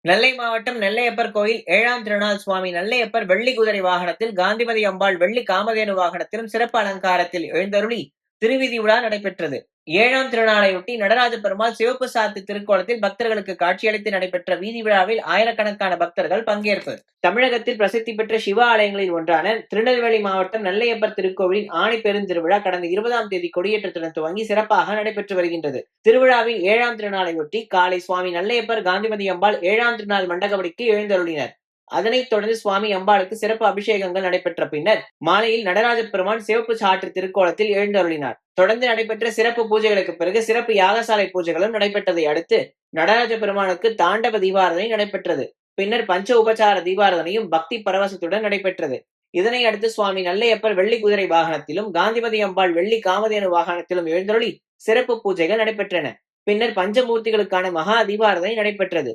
நெல்லை மாவட்டம் நெல்லையப்பர் கோயில் 7ஆம் திருநாள் சுவாமி நெல்லையப்பர் வெள்ளி குதிரை வாகனத்தில், காந்திமதி அம்பாள் வெள்ளி காமதேனு வாகனத்திலும் சிறப்பு அலங்காரத்தில் எழுந்தருளி திருவீதி உலா நடைபெற்றது. 7ஆம் திருநாளையொட்டி நடராஜ பெருமாள் சிவப்பு சாத்து திருக்கோலத்தில் பக்தர்களுக்கு காட்சியளித்து நடைபெற்ற வீதி விழாவில் ஆயிரக்கணக்கான பக்தர்கள் பங்கேற்பு. தமிழகத்தில் பிரசித்தி பெற்ற சிவ ஆலயங்களில் ஒன்றான திருநெல்வேலி மாவட்டம் நெல்லையப்பர் திருக்கோவிலின் ஆணி பெருந்திருவிழா கடந்த 20ஆம் தேதி கொடியேற்றத்துடன் துவங்கி சிறப்பாக நடைபெற்று வருகின்றது. திருவிழாவில் 7ஆம் திருநாளையொட்டி காலை சுவாமி நெல்லையப்பர் காந்திமதி அம்பாள் 7ஆம் திருநாள் மண்டகப்படிக்கு எழுந்தருளினர். அதனைத் தொடர்ந்து சுவாமி அம்பாளுக்கு சிறப்பு அபிஷேகங்கள் நடைபெற்ற பின்னர் மாலையில் நடராஜ பெருமான் சிவப்பு சாற்று திருக்கோலத்தில் எழுந்தருளினார். தொடர்ந்து நடைபெற்ற சிறப்பு பூஜைகளுக்கு பிறகு சிறப்பு யாகசாலை பூஜைகளும் நடைபெற்றதை அடுத்து நடராஜ பெருமானுக்கு தாண்டவ தீபாரதனை நடைபெற்றது. பின்னர் பஞ்ச உபசார தீபாரதனையும் பக்தி பரவசத்துடன் நடைபெற்றது. இதனை அடுத்து சுவாமி நெல்லையப்பர் வெள்ளி குதிரை வாகனத்திலும், காந்திமதி அம்பாள் வெள்ளி காமதேனு வாகனத்திலும் எழுந்தருளி சிறப்பு பூஜைகள் நடைபெற்றன. பின்னர் பஞ்சமூர்த்திகளுக்கான மகா தீபாரதனை நடைபெற்றது.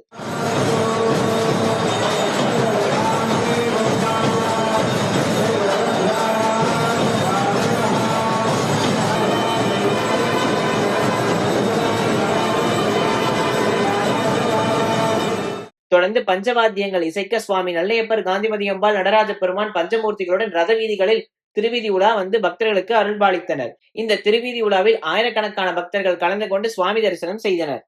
தொடர்ந்து பஞ்சவாத்தியங்கள் இசைக்க சுவாமி நெல்லையப்பர் காந்திமதி அம்பாள் நடராஜ பெருமான் பஞ்சமூர்த்திகளுடன் ரத வீதிகளில் திருவீதி உலா வந்து பக்தர்களுக்கு அருள்பாலித்தனர். இந்த திருவீதி உலாவில் ஆயிரக்கணக்கான பக்தர்கள் கலந்து கொண்டு சுவாமி தரிசனம் செய்தனர்.